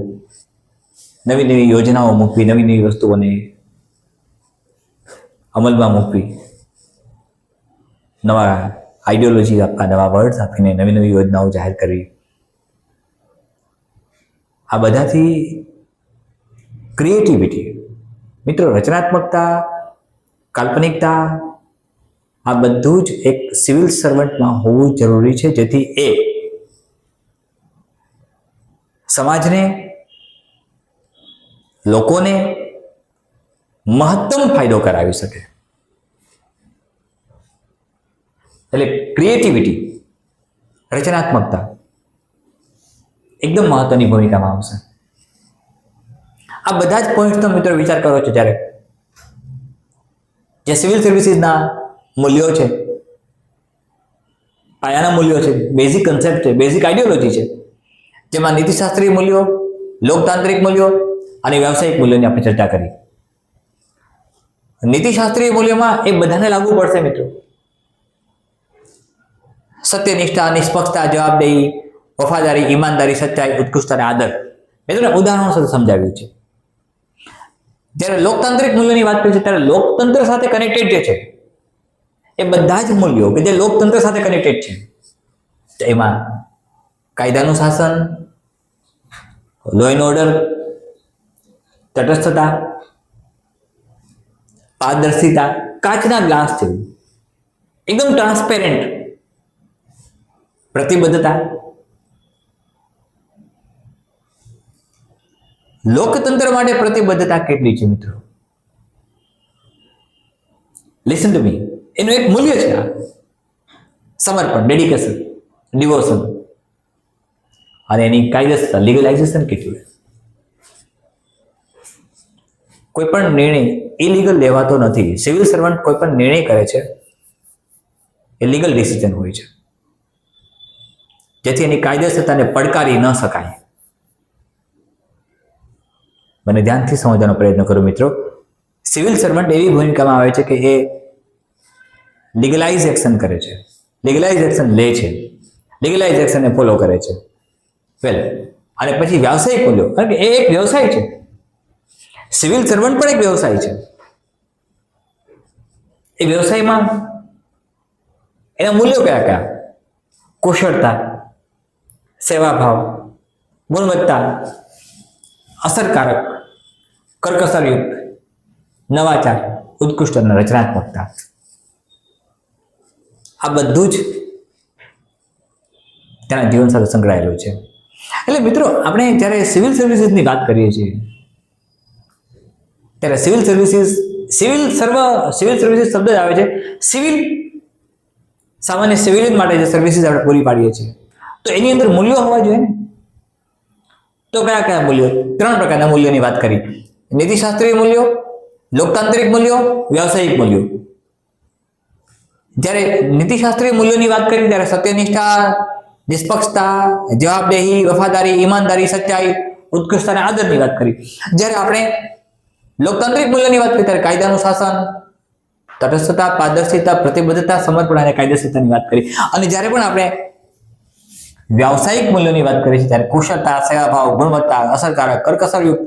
Speaker 1: નવી યોજનાઓ મૂકવી, નવી વસ્તુઓને અમલમાં મૂકવી, નવા આઈડિયોલોજી આપવા, નવા વર્ડ્સ આપીને નવી યોજનાઓ જાહેર કરવી. આ બધાથી ક્રિએટિવિટી, મિત્રો, રચનાત્મકતા, કાલ્પનિકતા, આ બધું જ એક સિવિલ સર્વન્ટમાં હોવું જરૂરી છે, જેથી એ સમાજને, લોકોને મહત્તમ ફાયદો કરાવી શકે. એટલે ક્રિએટિવિટી, રચનાત્મકતા એકદમ મહત્વની ભૂમિકામાં આવશે. આ બધા જ પોઈન્ટનો મિત્રો વિચાર કરો છો જ્યારે જે સિવિલ સર્વિસીસના મૂલ્યો છે, પાયાના મૂલ્યો છે, બેઝિક કન્સેપ્ટ છે, બેઝિક આઈડિયોલોજી છે, જેમાં નીતિશાસ્ત્રીય મૂલ્યો, લોકતાંત્રિક મૂલ્યો અને વ્યવસાયિક મૂલ્યોની આપણે ચર્ચા કરી. નીતિશાસ્ત્રીય મૂલ્યોમાં એ બધાને લાગુ પડશે મિત્રો. સત્યનિષ્ઠા, નિષ્પક્ષતા, જવાબદેહી, વફાદારી, ઈમાનદારી, સચ્ચાઈ, ઉત્કૃષ્ટતા અને આદર. મિત્રો ઉદાહરણો સાથે સમજાવ્યું છે. જ્યારે લોકતાંત્રિક મૂલ્યોની વાત કરીએ ત્યારે લોકતંત્ર સાથે કનેક્ટેડ જે છે એ બધા જ મૂલ્યો કે જે લોકતંત્ર સાથે કનેક્ટેડ છે, એમાં કાયદાનું શાસન, લો એન્ડ ઓર્ડર, તટસ્થતા, પારદર્શિતા, કાચના ગ્લાસ જેવું એકદમ ટ્રાન્સપેરેન્ટ, પ્રતિબદ્ધતા. લોકતંત્ર માટે પ્રતિબદ્ધતા કેટલી છે મિત્રો? Listen to me. એનું એક મૂલ્ય છે આ સમર્પણ, ડેડિકેશન, ડિવોશન. અને એની કાયદેસર લીગલાઇઝેશન કેટલું? કોઈ પણ નિર્ણય ઇલીગલ લેવાતો નથી. સિવિલ સર્વન્ટ કોઈ પણ નિર્ણય કરે છે એ લીગલ ડિસિઝન હોય છે, જેથી એની કાયદેસરતાને પડકારી ન શકાય. મને ધ્યાનથી સમજવાનો પ્રયત્ન કરો મિત્રો. સિવિલ સર્વન્ટ એવી ભૂમિકામાં આવે છે કે એ લીગલાઇઝ એક્શન કરે છે, લીગલાઇઝ એક્શન લે છે, લીગલાઇઝ એક્શનને ફોલો કરે છે. વેલ, અને પછી વ્યવસાયિક મૂલ્યો, કારણ કે એ એક વ્યવસાય છે. સિવિલ સર્વન્ટ પણ એક વ્યવસાય છે. એ વ્યવસાયમાં એના મૂલ્યો કયા કયા? કુશળતા, સેવાભાવ, ગુણવત્તા, અસરકારક, કરકસરયુક્ત, નવાચાર, ઉત્કૃષ્ટ અને રચનાત્મકતા. આ બધું જ તેના જીવન સાથે સંકળાયેલું છે. એટલે મિત્રો આપણે જ્યારે સિવિલ સર્વિસીસની વાત કરીએ છીએ ત્યારે સિવિલ સર્વિસીસ શબ્દ જ આવે છે. સિવિલ સામાન્ય સિવિલિયન માટે જે સર્વિસીસ આપણે પૂરી પાડીએ છીએ, તો એની અંદર મૂલ્યો હોવા જોઈએ ને. તો કયા કયા મૂલ્યો? 3 પ્રકારના મૂલ્યોની વાત કરી: નીતિશાસ્ત્રીય મૂલ્યો, લોકતાંત્રિક મૂલ્યો, વ્યવસાયિક મૂલ્યો. જ્યારે નીતિશાસ્ત્રીય મૂલ્યોની વાત કરી ત્યારે સત્યનિષ્ઠા, નિષ્પક્ષતા, જવાબદેહી, વફાદારી, ઈમાનદારી, સચ્ચાઈ, ઉત્કૃષ્ટતા અને આદરની વાત કરી. જ્યારે આપણે લોકતાંત્રિક મૂલ્યોની વાત કરીએ ત્યારે કાયદાનું શાસન, તટસ્થતા, પારદર્શિતા, પ્રતિબદ્ધતા, સમર્પણ અને કાયદેસરતાની વાત કરી. અને જ્યારે પણ આપણે વ્યાવસાયિક મૂલ્યોની વાત કરીએ છીએ ત્યારે કુશળતા, સેવાભાવ, ગુણવત્તા, અસરકારક, કરકસરયુક્ત,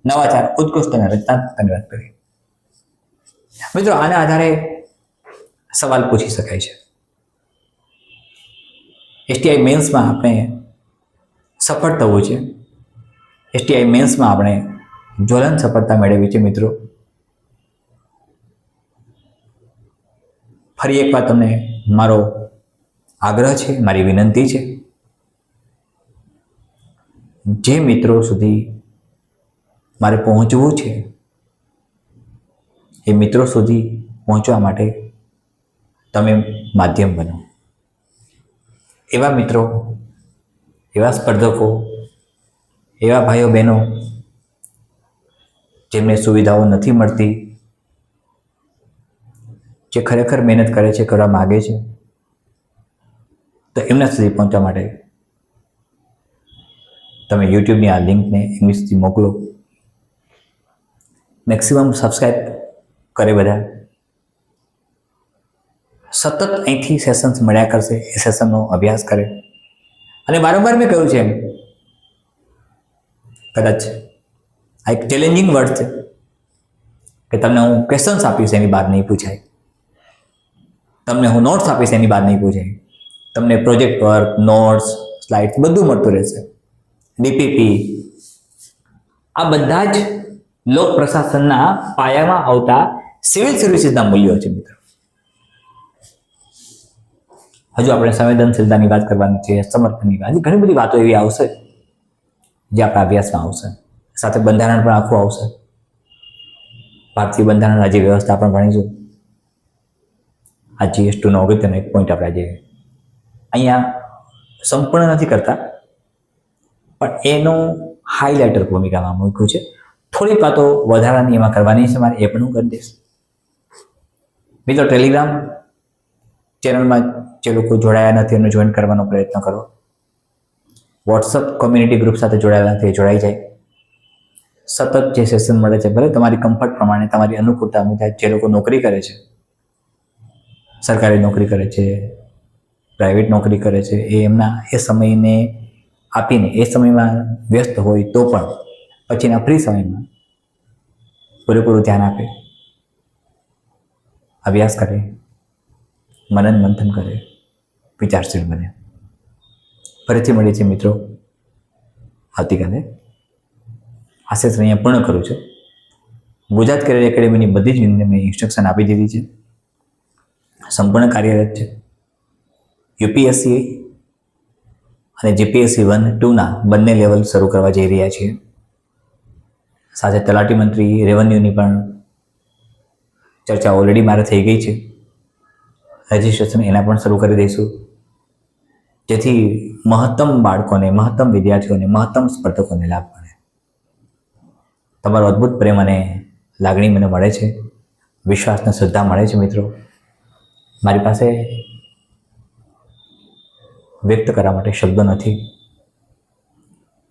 Speaker 1: નવાચાર, ઉત્કૃષ્ટ અને રચનાત્મકતાની વાત કરી. મિત્રો આના આધારે સવાલ પૂછી શકાય છે. એસટીઆઈ મેન્સમાં આપણે સફળ થવું છે, એસટીઆઈ મેન્સમાં આપણે જ્વલંત સફળતા મેળવી છે મિત્રો. ફરી એકવાર તમને મારો આગ્રહ છે, મારી વિનંતી છે, જે મિત્રો સુધી મારે પહોંચવું છે એ મિત્રો સુધી પહોંચવા માટે તમે માધ્યમ બનો. એવા મિત્રો, એવા સ્પર્ધકો, એવા ભાઈઓ બહેનો જેમને સુવિધાઓ નથી મળતી, જે ખરેખર મહેનત કરે છે, કરવા માગે છે, તો એમના સુધી પહોંચવા માટે તમે યુટ્યુબની આ લિંકને એમની સુધી મોકલો. મેક્સિમમ સબસ્ક્રાઈબ કરે બધા. સતત અહીંથી સેશન્સ મળ્યા કરશે, એ સેશનનો અભ્યાસ કરે. અને વારંવાર મેં કહ્યું છે એમ, કદાચ આ એક ચેલેન્જિંગ વર્ડ છે કે તમને હું ક્વેશ્ચન્સ આપીશ એની બહાર નહીં પૂછાય, તમને હું નોટ્સ આપીશ એની બહાર નહીં પૂછાય. તમને પ્રોજેક્ટ વર્ક, નોટ્સ, સ્લાઇડ્સ બધું મળતું રહેશે. ડીપીપી, આ બધા જ લોક પ્રશાસનના પાયામાં આવતા સિવિલ સર્વિસીસના મૂલ્યો છે મિત્રો. હજુ આપણે સંવેદનશીલતાની વાત કરવાની છે, સમર્પણની વાત, ઘણી બધી વાતો એવી આવશે જે આપણા અભ્યાસમાં આવશે. સાથે બંધારણ પણ આખું આવશે. ભારતીય બંધારણ રાજ્ય વ્યવસ્થા પણ ભણીશું. આ GS2 નો અગત્યનો એક પોઈન્ટ આપણે આજે અહીંયા સંપૂર્ણ નથી કરતા, પણ એનું હાઇલાઇટર ભૂમિકામાં મૂક્યું છે. થોડીક વાતો વધારાની એમાં કરવાની છે મારે, એ પણ હું કરી દઈશ. મિત્રો, ટેલિગ્રામ ચેનલમાં જે લોકો જોડાયા નથી એમને જોઈન કરવાનો પ્રયત્ન કરો. વોટ્સઅપ કોમ્યુનિટી ગ્રુપ સાથે જોડાયેલા નથી, જોડાઈ જાય. સતત જે સેશન મળે છે, ભલે તમારી કમ્ફર્ટ પ્રમાણે, તમારી અનુકૂળતા મુજબ, જે લોકો નોકરી કરે છે, સરકારી નોકરી કરે છે, પ્રાઇવેટ નોકરી કરે છે, એ એમના એ સમયને આપીને એ સમયમાં વ્યસ્ત હોય તો પણ પછીના ફ્રી સમયમાં પૂરેપૂરું ધ્યાન આપે, અભ્યાસ કરે, મનન મંથન કરે, વિચારશીલ બને. ફરીથી મળીએ છીએ મિત્રો આવતીકાલે. આ સેશન અહીંયા પૂર્ણ કરું છું. ગુજરાત કરિયર એકેડેમીની બધી જ વિંગને મેં ઇન્સ્ટ્રક્શન આપી દીધી છે, સંપૂર્ણ કાર્યરત છે. યુપીએસસી અને જીપીએસસી 1-2ના બંને લેવલ શરૂ કરવા જઈ રહ્યા છીએ. સાથે તલાટી મંત્રી રેવન્યુની પણ ચર્ચા ઓલરેડી મારે થઈ ગઈ છે. રજિસ્ટ્રેશન એના પણ શરૂ કરી દઈશું, જેથી મહત્તમ બાળકોને, મહત્તમ વિદ્યાર્થીઓને, મહત્તમ સ્પર્ધકોને લાભ મળે. તમારો અદ્ભુત પ્રેમ અને લાગણી મને મળે છે, વિશ્વાસને શ્રદ્ધા મળે છે. મિત્રો, મારી પાસે વ્યક્ત કરવા માટે શબ્દો નથી.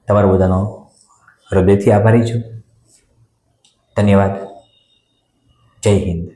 Speaker 1: તમારો બધાનો હૃદયથી આભારી છું. ધન્યવાદ. જય હિન્દ.